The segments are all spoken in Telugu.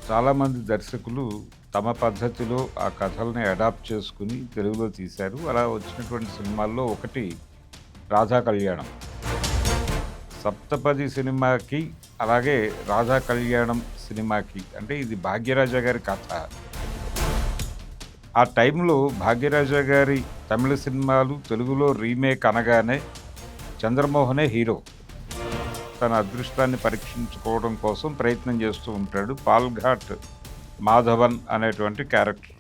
చాలామంది దర్శకులు తమ పద్ధతిలో ఆ కథల్ని అడాప్ట్ చేసుకుని తెలుగులో తీశారు. అలా వచ్చినటువంటి సినిమాల్లో ఒకటి 'రాధా కళ్యాణం'. 'సప్తపది' సినిమాకి, అలాగే 'రాధా కళ్యాణం' సినిమాకి అంటే ఇది భాగ్యరాజా గారి కథ. ఆ టైంలో భాగ్యరాజా గారి తమిళ సినిమాలు తెలుగులో రీమేక్ అనగానే చంద్రమోహనే హీరో. తన అదృష్టాన్ని పరీక్షించుకోవడం కోసం ప్రయత్నం చేస్తూ ఉంటాడు. పాల్ఘాట్ మాధవన్ అనేటువంటి క్యారెక్టర్.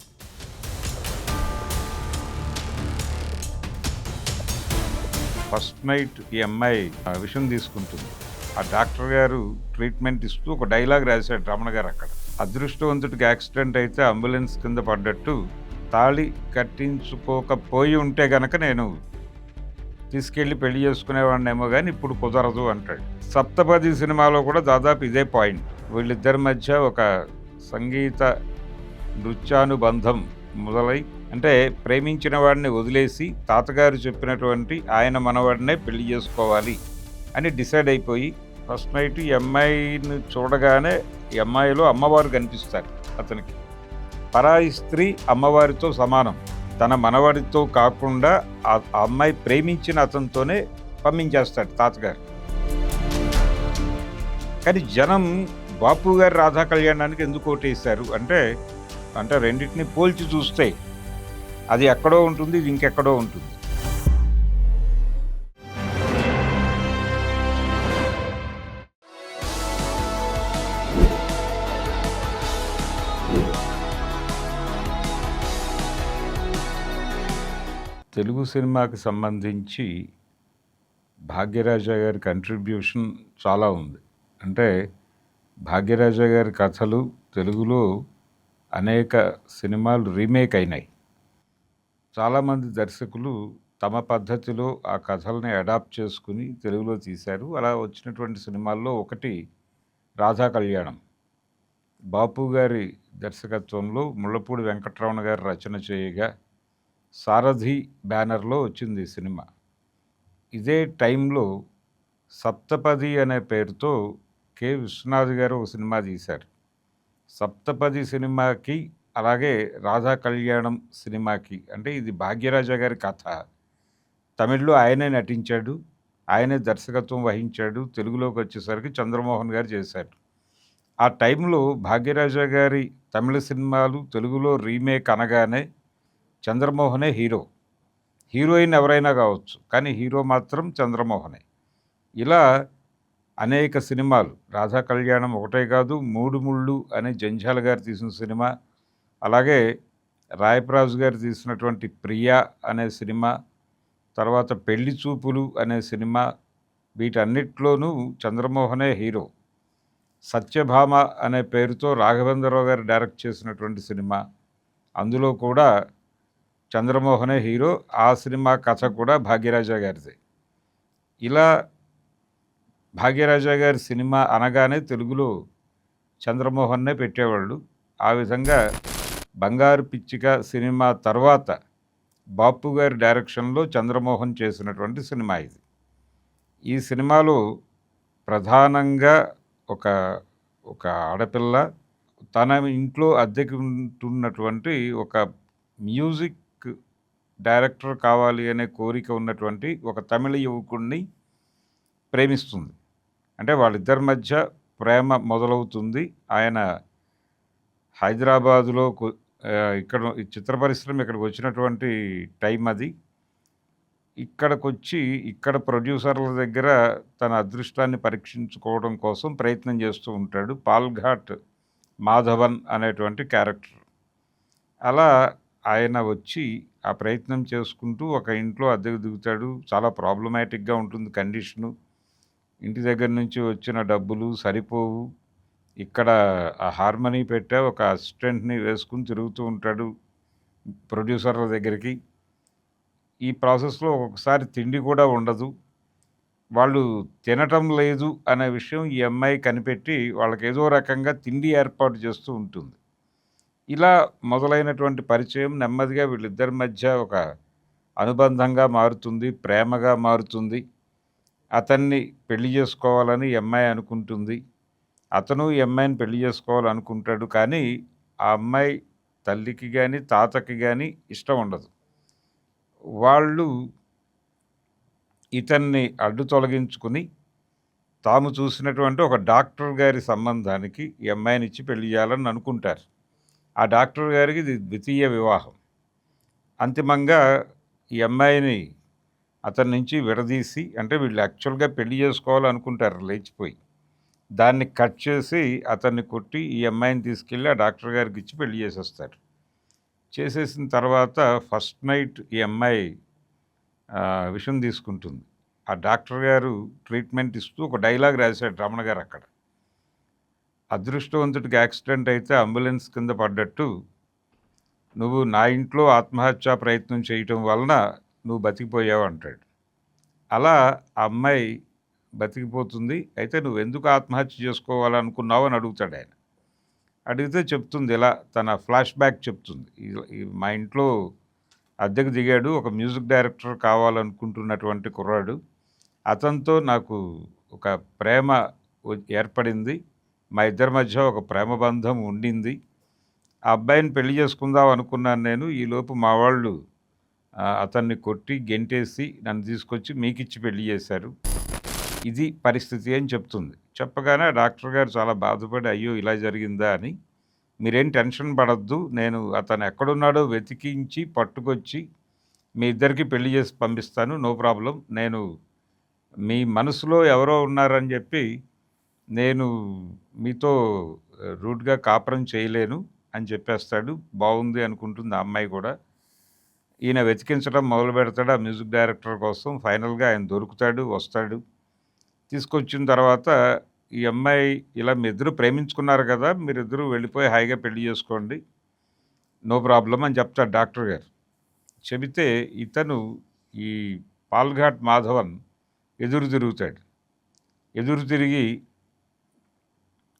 ఫస్ట్ నైట్ ఈ అమ్మాయి విషం తీసుకుంటుంది. ఆ డాక్టర్ గారు ట్రీట్మెంట్ ఇస్తూ ఒక డైలాగ్ రాశాడు రమణ గారు అక్కడ. అదృష్టవంతుడికి యాక్సిడెంట్ అయితే అంబులెన్స్ కింద పడ్డట్టు తాళి కట్టించుకోకపోయి ఉంటే గనక నేను తీసుకెళ్ళి పెళ్లి చేసుకునేవాడినేమో కానీ ఇప్పుడు కుదరదు అంటాడు. 'సప్తపది' సినిమాలో కూడా దాదాపు ఇదే పాయింట్. వీళ్ళిద్దరి మధ్య ఒక సంగీత నృత్యానుబంధం మొదలై, అంటే ప్రేమించిన వాడిని వదిలేసి తాతగారు చెప్పినటువంటి ఆయన మనవాడినే పెళ్లి చేసుకోవాలి అని డిసైడ్ అయిపోయి ఫస్ట్ నైట్ ఈ అమ్మాయిని చూడగానే ఈ అమ్మాయిలో అమ్మవారు కనిపిస్తారు అతనికి. పరాయి స్త్రీ అమ్మవారితో సమానం. తన మనవడితో కాకుండా ఆ అమ్మాయి ప్రేమించిన అతనితోనే పంపించేస్తాడు తాతగారు. కానీ జనం బాపు గారి 'రాధా కళ్యాణానికి' ఎందుకు ఓటేశారు అంటే రెండింటిని పోల్చి చూస్తే అది ఎక్కడో ఉంటుంది, ఇది ఇంకెక్కడో ఉంటుంది. తెలుగు సినిమాకి సంబంధించి భాగ్యరాజా గారి కంట్రిబ్యూషన్ చాలా ఉంది. అంటే భాగ్యరాజా గారి కథలు తెలుగులో అనేక సినిమాలు రీమేక్ అయినాయి. చాలామంది దర్శకులు తమ పద్ధతిలో ఆ కథల్ని అడాప్ట్ చేసుకుని తెలుగులో తీశారు. అలా వచ్చినటువంటి సినిమాల్లో ఒకటి 'రాధా కళ్యాణం'. బాపు గారి దర్శకత్వంలో ముళ్ళపూడి వెంకటరమణ గారు రచన చేయగా సారథి బ్యానర్లో వచ్చింది ఈ సినిమా. ఇదే టైంలో 'సప్తపది' అనే పేరుతో కె. విశ్వనాథ్ గారు ఒక సినిమా తీశారు. 'సప్తపది' సినిమాకి, అలాగే 'రాధా కళ్యాణం' సినిమాకి అంటే ఇది భాగ్యరాజా గారి కథ. తమిళ్లో ఆయనే నటించాడు, ఆయనే దర్శకత్వం వహించాడు. తెలుగులోకి వచ్చేసరికి చంద్రమోహన్ గారు చేశారు. ఆ టైంలో భాగ్యరాజా గారి తమిళ సినిమాలు తెలుగులో రీమేక్ అనగానే చంద్రమోహనే హీరో. హీరోయిన్ ఎవరైనా కావచ్చు, కానీ హీరో మాత్రం చంద్రమోహనే. ఇలా అనేక సినిమాలు, 'రాధా కళ్యాణం' ఒకటే కాదు, 'మూడు ముళ్ళు' అనే జంధ్యాల గారు తీసిన సినిమా, అలాగే రాయప్రాజు గారు తీసినటువంటి 'ప్రియా' అనే సినిమా, తర్వాత 'పెళ్లి చూపులు' అనే సినిమా, వీటన్నిటిలోనూ చంద్రమోహనే హీరో. 'సత్యభామ' అనే పేరుతో రాఘవేంద్రరావు గారు డైరెక్ట్ చేసినటువంటి సినిమా, అందులో కూడా చంద్రమోహనే హీరో. ఆ సినిమా కథ కూడా భాగ్యరాజా గారిదే. ఇలా భాగ్యరాజా గారి సినిమా అనగానే తెలుగులో చంద్రమోహన్నే పెట్టేవాళ్ళు. ఆ విధంగా 'బంగారు పిచ్చిక' సినిమా తర్వాత బాపు గారి డైరెక్షన్లో చంద్రమోహన్ చేసినటువంటి సినిమా ఇది. ఈ సినిమాలో ప్రధానంగా ఒక ఒక ఆడపిల్ల తన ఇంట్లో అద్దెకు ఉంటున్నటువంటి ఒక మ్యూజిక్ డైరెక్టర్ కావాలి అనే కోరిక ఉన్నటువంటి ఒక తమిళ యువకుడిని ప్రేమిస్తుంది. అంటే వాళ్ళిద్దరి మధ్య ప్రేమ మొదలవుతుంది. ఆయన హైదరాబాదులో ఇక్కడ ఈ చిత్ర పరిశ్రమ ఇక్కడికి వచ్చినటువంటి టైం అది. ఇక్కడికొచ్చి ఇక్కడ ప్రొడ్యూసర్ల దగ్గర తన అదృష్టాన్ని పరీక్షించుకోవడం కోసం ప్రయత్నం చేస్తూ ఉంటాడు. పాల్ఘాట్ మాధవన్ అనేటువంటి క్యారెక్టర్. అలా ఆయన వచ్చి ఆ ప్రయత్నం చేసుకుంటూ ఒక ఇంట్లో అద్దెకు దిగుతాడు. చాలా ప్రాబ్లమాటిక్గా ఉంటుంది కండిషను. ఇంటి దగ్గర నుంచి వచ్చిన డబ్బులు సరిపోవు. ఇక్కడ ఆ హార్మనీ పెట్టే ఒక అసిస్టెంట్ని వేసుకుని తిరుగుతూ ఉంటాడు ప్రొడ్యూసర్ల దగ్గరికి. ఈ ప్రాసెస్లో ఒక్కొక్కసారి తిండి కూడా ఉండదు. వాళ్ళు తినటం లేదు అనే విషయం ఈ అమ్మాయి కనిపెట్టి వాళ్ళకి ఏదో రకంగా తిండి ఏర్పాటు చేస్తూ ఉంటుంది. ఇలా మొదలైనటువంటి పరిచయం నెమ్మదిగా వీళ్ళిద్దరి మధ్య ఒక అనుబంధంగా మారుతుంది, ప్రేమగా మారుతుంది. అతన్ని పెళ్లి చేసుకోవాలని ఈ అమ్మాయి అనుకుంటుంది. అతను ఈ అమ్మాయిని పెళ్లి చేసుకోవాలనుకుంటాడు. కానీ ఆ అమ్మాయి తల్లికి గాని, తాతకి గాని ఇష్టం ఉండదు. వాళ్ళు ఇతన్ని అడ్డు తొలగించుకుని తాము చూసినటువంటి ఒక డాక్టర్ గారి సంబంధానికి ఈ అమ్మాయినిచ్చి పెళ్లి చేయాలని అనుకుంటారు. ఆ డాక్టర్ గారికి ఇది ద్వితీయ వివాహం. అంతిమంగా ఈ అమ్మాయిని అతని నుంచి విడదీసి, అంటే వీళ్ళు యాక్చువల్గా పెళ్లి చేసుకోవాలనుకుంటారు లేచిపోయి, దాన్ని కట్ చేసి అతన్ని కొట్టి ఈ అమ్మాయిని తీసుకెళ్ళి ఆ డాక్టర్ గారికి ఇచ్చి పెళ్లి చేసేస్తారు. చేసేసిన తర్వాత ఫస్ట్ నైట్ ఈ అమ్మాయి విషం తీసుకుంటుంది. ఆ డాక్టర్ గారు ట్రీట్మెంట్ ఇస్తూ ఒక డైలాగ్ రాశాడు రమణ గారు అక్కడ. అదృష్టవంతుడికి యాక్సిడెంట్ అయితే అంబులెన్స్ కింద పడ్డట్టు నువ్వు నా ఇంట్లో ఆత్మహత్యా ప్రయత్నం చేయటం వలన నువ్వు బతికిపోయావు అంటాడు. అలా ఆ అమ్మాయి బతికిపోతుంది. అయితే నువ్వు ఎందుకు ఆత్మహత్య చేసుకోవాలనుకున్నావు అని అడుగుతాడు ఆయన. అడిగితే చెప్తుంది, ఇలా తన ఫ్లాష్ బ్యాక్ చెప్తుంది. మా ఇంట్లో అద్దెకు దిగాడు ఒక మ్యూజిక్ డైరెక్టర్ కావాలనుకుంటున్నటువంటి కుర్రాడు. అతనితో నాకు ఒక ప్రేమ ఏర్పడింది. మా ఇద్దరి మధ్య ఒక ప్రేమ బంధం ఉండింది. ఆ అబ్బాయిని పెళ్లి చేసుకుందాం అనుకున్నాను నేను. ఈలోపు మా వాళ్ళు అతన్ని కొట్టి గెంటేసి నన్ను తీసుకొచ్చి మీకిచ్చి పెళ్లి చేశారు. ఇది పరిస్థితి అని చెప్తుంది. చెప్పగానే డాక్టర్ గారు చాలా బాధపడి, అయ్యో ఇలా జరిగిందా అని, మీరేం టెన్షన్ పడద్దు, నేను అతను ఎక్కడున్నాడో వెతికించి పట్టుకొచ్చి మీ ఇద్దరికి పెళ్లి చేసి పంపిస్తాను, నో ప్రాబ్లం. నేను మీ మనసులో ఎవరో ఉన్నారని చెప్పి నేను మీతో రూడ్గా కాపురం చేయలేను అని చెప్పేస్తాడు. బాగుంది అనుకుంటుంది ఆ అమ్మాయి కూడా. ఈయన వెతికించడం మొదలు పెడతాడు ఆ మ్యూజిక్ డైరెక్టర్ కోసం. ఫైనల్గా ఆయన దొరుకుతాడు, వస్తాడు. తీసుకొచ్చిన తర్వాత ఈ అమ్మాయి, ఇలా మీరిద్దరూ ప్రేమించుకున్నారు కదా, మీరిద్దరూ వెళ్ళిపోయి హాయిగా పెళ్లి చేసుకోండి, నో ప్రాబ్లం అని చెప్తాడు డాక్టర్ గారు. చెబితే ఇతను ఈ పాల్ఘాట్ మాధవన్ ఎదురు తిరుగుతాడు. ఎదురు తిరిగి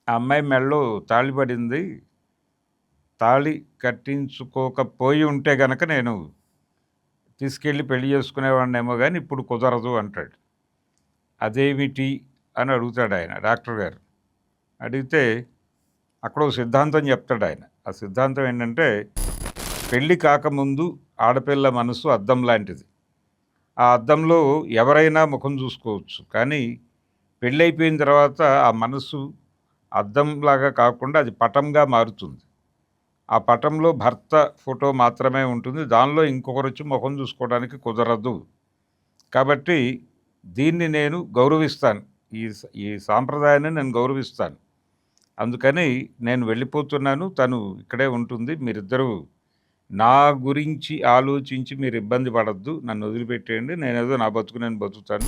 ఆ అమ్మాయి మెడలో తాళి పడింది, తాళి కట్టించుకోకపోయి ఉంటే గనక నేను తీసుకెళ్ళి పెళ్లి చేసుకునేవాడినేమో కానీ ఇప్పుడు కుదరదు అంటాడు. అదేమిటి అని అడుగుతాడు ఆయన డాక్టర్ గారు. అడిగితే అక్కడ ఒక సిద్ధాంతం చెప్తాడు ఆయన. ఆ సిద్ధాంతం ఏంటంటే, పెళ్ళి కాకముందు ఆడపిల్ల మనసు అద్దం లాంటిది. ఆ అద్దంలో ఎవరైనా ముఖం చూసుకోవచ్చు. కానీ పెళ్ళైపోయిన తర్వాత ఆ మనసు అద్దంలాగా కాకుండా అది పటంగా మారుతుంది. ఆ పటంలో భర్త ఫోటో మాత్రమే ఉంటుంది. దానిలో ఇంకొకరు వచ్చి ముఖం చూసుకోవడానికి కుదరదు. కాబట్టి దీన్ని నేను గౌరవిస్తాను. ఈ సాంప్రదాయాన్ని నేను గౌరవిస్తాను. అందుకని నేను వెళ్ళిపోతున్నాను, తను ఇక్కడే ఉంటుంది. మీరిద్దరూ నా గురించి ఆలోచించి మీరు ఇబ్బంది పడద్దు, నన్ను వదిలిపెట్టేయండి. నేనేదో నా బతుకు నేను బతుకుతాను.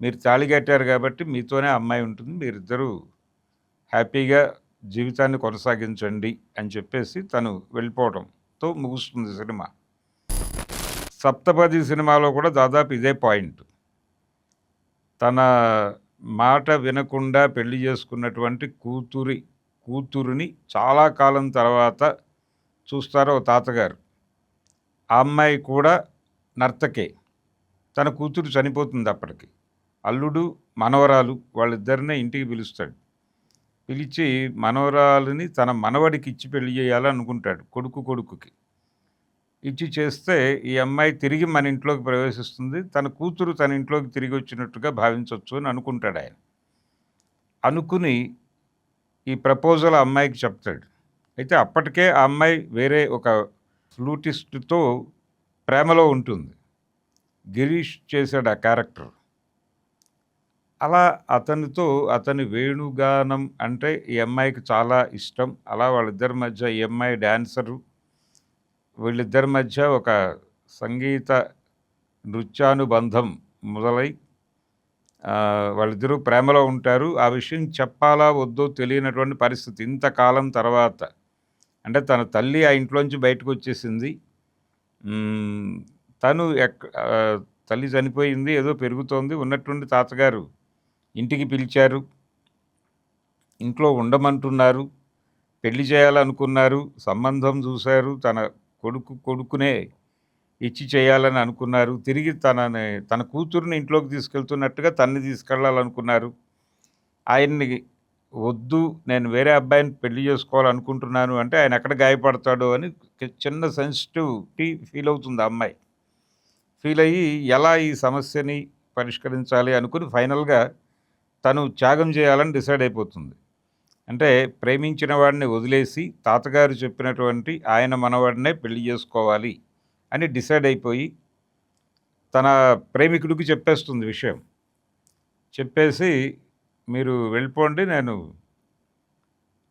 మీరు తాళి కట్టారు కాబట్టి మీతోనే అమ్మాయి ఉంటుంది. మీరిద్దరూ హ్యాపీగా జీవితాన్ని కొనసాగించండి అని చెప్పేసి తను వెళ్ళిపోవడంతో ముగుస్తుంది సినిమా. సప్తపది సినిమాలో కూడా దాదాపు ఇదే పాయింట్. తన మాట వినకుండా పెళ్లి చేసుకున్నటువంటి కూతురిని చాలా కాలం తర్వాత చూస్తారు ఓ తాతగారు. ఆ అమ్మాయి కూడా నర్తకే. తన కూతురు చనిపోతుంది అప్పటికి. అల్లుడు మనవరాలు వాళ్ళిద్దరినే ఇంటికి పిలుస్తాడు. పిలిచి మనవరాలని తన మనవడికి ఇచ్చి పెళ్లి చేయాలనుకుంటాడు, కొడుకుకి ఇచ్చి చేస్తే ఈ అమ్మాయి తిరిగి మన ఇంట్లోకి ప్రవేశిస్తుంది. తన కూతురు తన ఇంట్లోకి తిరిగి వచ్చినట్టుగా భావించవచ్చు అని అనుకుంటాడు ఆయన. అనుకుని ఈ ప్రపోజల్ ఆ అమ్మాయికి చెప్తాడు. అయితే అప్పటికే ఆ అమ్మాయి వేరే ఒక ఫ్లూటిస్ట్తో ప్రేమలో ఉంటుంది. గిరీష్ చేశాడు ఆ క్యారెక్టర్. అలా అతని వేణుగానం అంటే ఈ అమ్మాయికి చాలా ఇష్టం. అలా వాళ్ళిద్దరి మధ్య, ఈ అమ్మాయి డాన్సరు, వీళ్ళిద్దరి మధ్య ఒక సంగీత నృత్యానుబంధం మొదలై వాళ్ళిద్దరూ ప్రేమలో ఉంటారు. ఆ విషయం చెప్పాలా వద్దో తెలియనటువంటి పరిస్థితి ఇంతకాలం తర్వాత. అంటే తన తల్లి ఆ ఇంట్లోంచి బయటకు వచ్చేసింది. తను తల్లి చనిపోయింది, ఏదో పెరుగుతోంది. ఉన్నట్టుండి తాతగారు ఇంటికి పిలిచారు, ఇంట్లో ఉండమంటున్నారు, పెళ్లి చేయాలనుకున్నారు, సంబంధం చూశారు, తన కొడుకునే ఇచ్చి చేయాలని అనుకున్నారు. తిరిగి తన కూతురుని ఇంట్లోకి తీసుకెళ్తున్నట్టుగా తన్ని తీసుకెళ్ళాలనుకున్నారు. ఆయన్ని వద్దు, నేను వేరే అబ్బాయిని పెళ్లి చేసుకోవాలనుకుంటున్నాను అంటే ఆయన ఎక్కడ గాయపడతాడో అని చిన్న సెన్సిటివిటీ ఫీల్ అవుతుంది ఆ అమ్మాయి. ఫీల్ అయ్యి ఎలా ఈ సమస్యని పరిష్కరించాలి అనుకుని ఫైనల్గా తను త్యాగం చేయాలని డిసైడ్ అయిపోతుంది. అంటే ప్రేమించిన వాడిని వదిలేసి తాతగారు చెప్పినటువంటి ఆయన మనవాడినే పెళ్లి చేసుకోవాలి అని డిసైడ్ అయిపోయి తన ప్రేమికుడికి చెప్పేస్తుంది విషయం. చెప్పేసి మీరు వెళ్ళిపోండి, నేను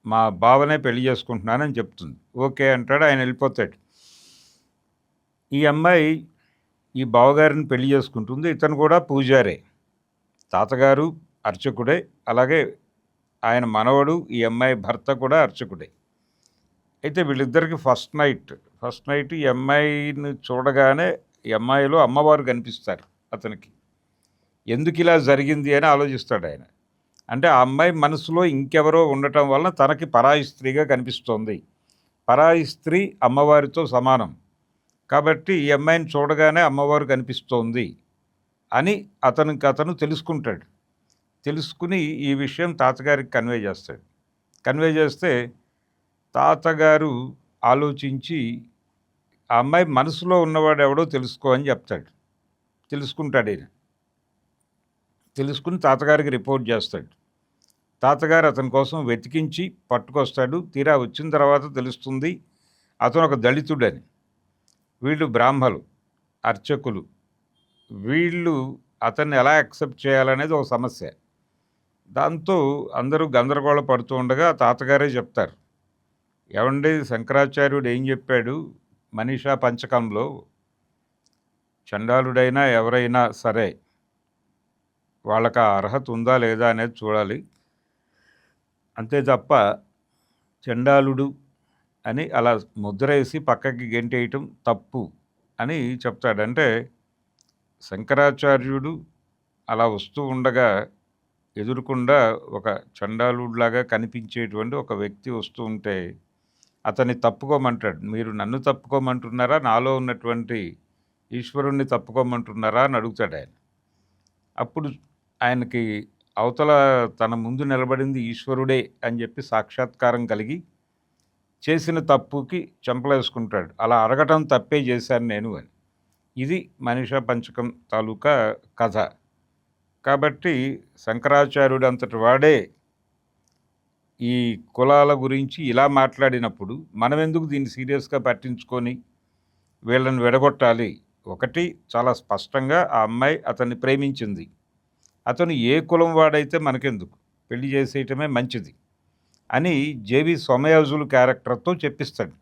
మా బావనే పెళ్లి చేసుకుంటున్నానని చెప్తుంది. ఓకే అంటాడు, ఆయన వెళ్ళిపోతాడు. ఈ అమ్మాయి ఈ బావగారిని పెళ్లి చేసుకుంటుంది. ఇతను కూడా పూజారే, తాతగారు అర్చకుడే, అలాగే ఆయన మనవడు ఈ అమ్మాయి భర్త కూడా అర్చకుడే. అయితే వీళ్ళిద్దరికి ఫస్ట్ నైట్ ఈ అమ్మాయిని చూడగానే ఈ అమ్మాయిలో అమ్మవారు కనిపిస్తారు అతనికి. ఎందుకు ఇలా జరిగింది అని ఆలోచిస్తాడు ఆయన. అంటే ఆ అమ్మాయి మనసులో ఇంకెవరో ఉండటం వలన తనకి పరాయి స్త్రీగా కనిపిస్తోంది. పరాయి స్త్రీ అమ్మవారితో సమానం కాబట్టి ఈ అమ్మాయిని చూడగానే అమ్మవారు కనిపిస్తోంది అని అతను తెలుసుకుంటాడు. తెలుసుకుని ఈ విషయం తాతగారికి కన్వే చేస్తాడు. కన్వే చేస్తే తాతగారు ఆలోచించి ఆ అమ్మాయి మనసులో ఉన్నవాడు ఎవడో తెలుసుకో అని చెప్తాడు. తెలుసుకుంటాడు ఈయన. తెలుసుకుని తాతగారికి రిపోర్ట్ చేస్తాడు. తాతగారు అతని కోసం వెతికించి పట్టుకొస్తాడు. తీరా వచ్చిన తర్వాత తెలుస్తుంది అతను ఒక దళితుడని. వీళ్ళు బ్రాహ్మలు, అర్చకులు. వీళ్ళు అతన్ని ఎలా యాక్సెప్ట్ చేయాలనేది ఒక సమస్య. దాంతో అందరూ గందరగోళ పడుతూ ఉండగా తాతగారే చెప్తారు, ఏమండి శంకరాచార్యుడు ఏం చెప్పాడు మనీషా పంచకంలో, చండాలుడైనా ఎవరైనా సరే వాళ్ళకి ఆ అర్హత ఉందా లేదా అనేది చూడాలి, అంతే తప్ప చండాలుడు అని అలా ముద్ర వేసి పక్కకి గెంటేయటం తప్పు అని చెప్తాడు. అంటే శంకరాచార్యుడు అలా వస్తూ ఉండగా ఎదురుకుండా ఒక చండాలుడిలాగా కనిపించేటువంటి ఒక వ్యక్తి వస్తూ ఉంటే అతన్ని తప్పుకోమంటాడు. మీరు నన్ను తప్పుకోమంటున్నారా, నాలో ఉన్నటువంటి ఈశ్వరుణ్ణి తప్పుకోమంటున్నారా అని అడుగుతాడు ఆయన. అప్పుడు ఆయనకి అవతల తన ముందు నిలబడింది ఈశ్వరుడే అని చెప్పి సాక్షాత్కారం కలిగి చేసిన తప్పుకి చెంపలేసుకుంటాడు. అలా అడగటం తప్పే చేశాను నేను అని. ఇది మనీషా పంచకం తాలూకా కథ. కాబట్టి శంకరాచార్యుడు అంతటి వాడే ఈ కులాల గురించి ఇలా మాట్లాడినప్పుడు మనం ఎందుకు దీన్ని సీరియస్గా పట్టించుకొని వీళ్ళని విడగొట్టాలి? ఒకటి, చాలా స్పష్టంగా ఆ అమ్మాయి అతన్ని ప్రేమించింది. అతను ఏ కులం వాడైతే మనకెందుకు, పెళ్లి చేసేయటమే మంచిది అని జేవి సోమయాజులు క్యారెక్టర్తో చెప్పిస్తాడు.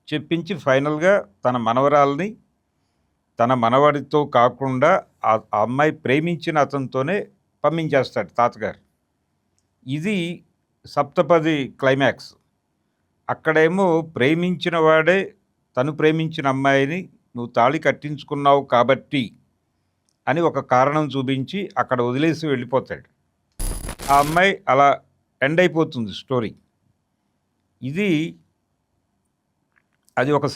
చెప్పించి ఫైనల్గా తన మనవరాల్ని తన మనవడితో కాకుండా ఆ అమ్మాయి ప్రేమించిన అతనితోనే పంపించేస్తాడు తాతగారు. ఇది సప్తపది క్లైమాక్స్. అక్కడేమో ప్రేమించిన వాడే తను ప్రేమించిన అమ్మాయిని నువ్వు తాళి కట్టించుకున్నావు కాబట్టి అని ఒక కారణం చూపించి అక్కడ వదిలేసి వెళ్ళిపోతాడు. ఆ అమ్మాయి అలా ఎండ్ అయిపోతుంది స్టోరీ. అది ఒక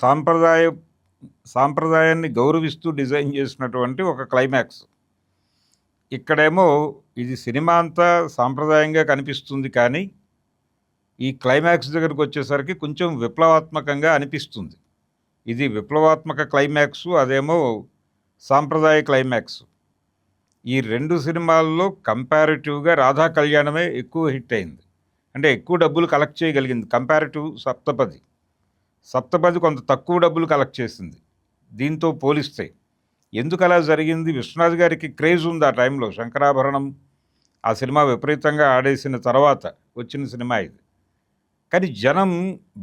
సాంప్రదాయాన్ని గౌరవిస్తూ డిజైన్ చేసినటువంటి ఒక క్లైమాక్స్. ఇక్కడేమో ఇది సినిమా అంతా సాంప్రదాయంగా కనిపిస్తుంది, కానీ ఈ క్లైమాక్స్ దగ్గరకు వచ్చేసరికి కొంచెం విప్లవాత్మకంగా అనిపిస్తుంది. ఇది విప్లవాత్మక క్లైమాక్సు, అదేమో సాంప్రదాయ క్లైమాక్స్. ఈ రెండు సినిమాల్లో కంపారిటివ్గా రాధా కళ్యాణమే ఎక్కువ హిట్ అయింది, అంటే ఎక్కువ డబ్బులు కలెక్ట్ చేయగలిగింది కంపారిటివ్ సప్తపది కొంత తక్కువ డబ్బులు కలెక్ట్ చేసింది దీంతో పోలిస్తే. ఎందుకు అలా జరిగింది? విశ్వనాథ్ గారికి క్రేజ్ ఉంది ఆ టైంలో. శంకరాభరణం ఆ సినిమా విపరీతంగా ఆడేసిన తర్వాత వచ్చిన సినిమా ఇది. కానీ జనం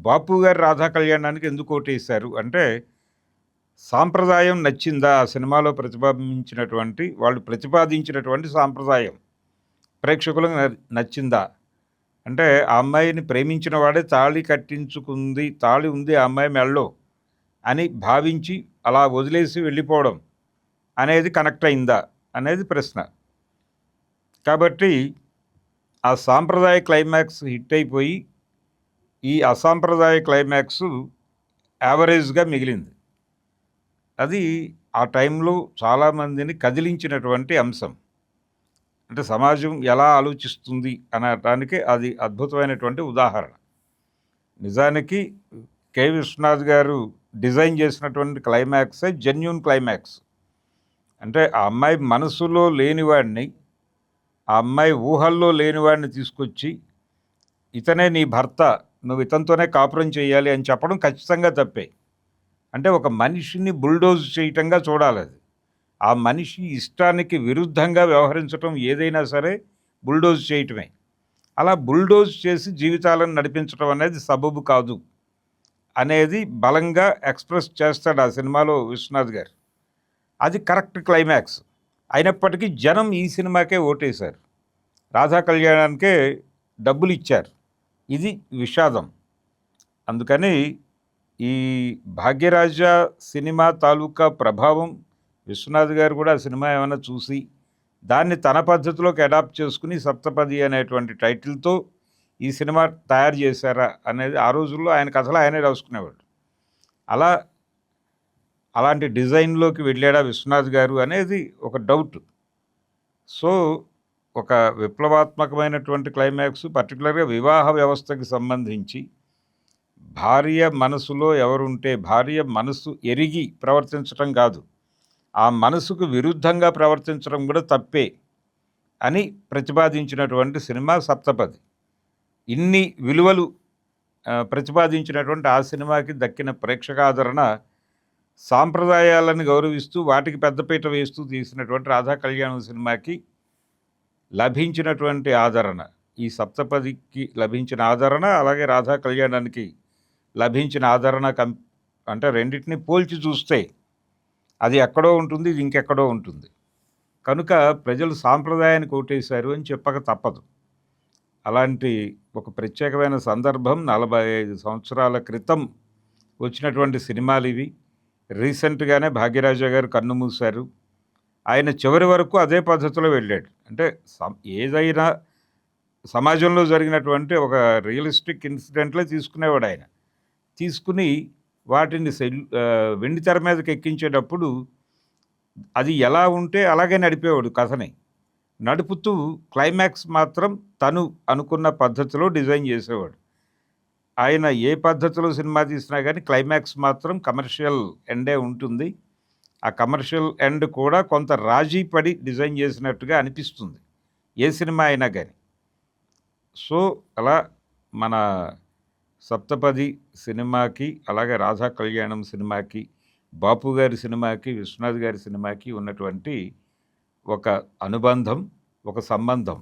బాపు గారి రాధా కళ్యాణానికి ఎందుకు ఓటేశారు అంటే సాంప్రదాయం నచ్చిందా, ఆ సినిమాలో వాళ్ళు ప్రతిపాదించినటువంటి సాంప్రదాయం ప్రేక్షకులకు నచ్చిందా అంటే ఆ అమ్మాయిని ప్రేమించిన వాడే తాళి కట్టించుకుంది, తాళి ఉంది ఆ అమ్మాయి మెళ్ళలో అని భావించి అలా వదిలేసి వెళ్ళిపోవడం అనేది కనెక్ట్ అయిందా అనేది ప్రశ్న. కాబట్టి ఆ సాంప్రదాయ క్లైమాక్స్ హిట్ అయిపోయి ఈ అసాంప్రదాయ క్లైమాక్స్ యావరేజ్గా మిగిలింది. అది ఆ టైంలో చాలామందిని కదిలించినటువంటి అంశం. అంటే సమాజం ఎలా ఆలోచిస్తుంది అనటానికి అది అద్భుతమైనటువంటి ఉదాహరణ. నిజానికి కె. విశ్వనాథ్ గారు డిజైన్ చేసినటువంటి క్లైమాక్సే జెన్యూన్ క్లైమాక్స్. అంటే ఆ అమ్మాయి మనసులో లేనివాడిని, ఆ అమ్మాయి ఊహల్లో లేనివాడిని తీసుకొచ్చి ఇతనే నీ భర్త, నువ్వు ఇతనితోనే కాపురం చేయాలి అని చెప్పడం ఖచ్చితంగా తప్పే. అంటే ఒక మనిషిని బుల్డోజ్ చేయటంగా చూడాలి అది. ఆ మనిషి ఇష్టానికి విరుద్ధంగా వ్యవహరించటం ఏదైనా సరే బుల్డోజ్ చేయటమే. అలా బుల్డోజ్ చేసి జీవితాలను నడిపించడం అనేది సబబు కాదు అనేది బలంగా ఎక్స్ప్రెస్ చేస్తాడు ఆ సినిమాలో విశ్వనాథ్ గారు. అది కరెక్ట్ క్లైమాక్స్. అయినప్పటికీ జనం ఈ సినిమాకే ఓటేశారు, రాధా కళ్యాణానికే డబ్బులు ఇచ్చారు. ఇది విషాదం. అందుకని ఈ భాగ్యరాజ సినిమా తాలూకా ప్రభావం విశ్వనాథ్ గారు కూడా ఆ సినిమా ఏమైనా చూసి దాన్ని తన పద్ధతిలోకి అడాప్ట్ చేసుకుని సప్తపది అనేటువంటి టైటిల్తో ఈ సినిమా తయారు చేశారా అనేది ఆ రోజుల్లో ఆయన కథలు ఆయనే రాసుకునేవాడు. అలాంటి డిజైన్లోకి వెళ్ళాడా విశ్వనాథ్ గారు అనేది ఒక డౌట్. సో ఒక విప్లవాత్మకమైనటువంటి క్లైమాక్స్, పర్టికులర్గా వివాహ వ్యవస్థకి సంబంధించి భార్య మనసులో ఎవరుంటే భార్య మనసు ఎరిగి ప్రవర్తించటం కాదు, ఆ మనసుకు విరుద్ధంగా ప్రవర్తించడం కూడా తప్పే అని ప్రతిపాదించినటువంటి సినిమా సప్తపది. ఇన్ని విలువలు ప్రతిపాదించినటువంటి ఆ సినిమాకి దక్కిన ప్రేక్షకాదరణ, సాంప్రదాయాలను గౌరవిస్తూ వాటికి పెద్దపీట వేస్తూ తీసినటువంటి రాధా కళ్యాణం సినిమాకి లభించినటువంటి ఆదరణ, ఈ సప్తపదికి లభించిన ఆదరణ, అలాగే రాధా కళ్యాణానికి లభించిన ఆదరణ అంటే రెండింటిని పోల్చి చూస్తే అది ఎక్కడో ఉంటుంది, ఇది ఇంకెక్కడో ఉంటుంది. కనుక ప్రజలు సాంప్రదాయానికి ఓటేశారు అని చెప్పక తప్పదు. అలాంటి ఒక ప్రత్యేకమైన సందర్భం 45 సంవత్సరాల క్రితం వచ్చినటువంటి సినిమాలు ఇవి. రీసెంట్గానే భాగ్యరాజా గారు కన్ను మూశారు. ఆయన చివరి వరకు అదే పద్ధతిలో వెళ్ళాడు. అంటే ఏదైనా సమాజంలో జరిగినటువంటి ఒక రియలిస్టిక్ ఇన్సిడెంట్లే తీసుకునేవాడు ఆయన. తీసుకుని వాటిని వెండి తెర మీదకి ఎక్కించేటప్పుడు అది ఎలా ఉంటే అలాగే నడిపేవాడు కథని. నడుపుతూ క్లైమాక్స్ మాత్రం తను అనుకున్న పద్ధతిలో డిజైన్ చేసేవాడు. ఆయన ఏ పద్ధతిలో సినిమా తీసినా కానీ క్లైమాక్స్ మాత్రం కమర్షియల్ ఎండే ఉంటుంది. ఆ కమర్షియల్ ఎండ్ కూడా కొంత రాజీ పడి డిజైన్ చేసినట్టుగా అనిపిస్తుంది ఏ సినిమా అయినా కానీ. సో అలా మన సప్తపది సినిమాకి, అలాగే రాధా కళ్యాణం సినిమాకి, బాపు గారి సినిమాకి, విశ్వనాథ్ గారి సినిమాకి ఉన్నటువంటి ఒక అనుబంధం, ఒక సంబంధం.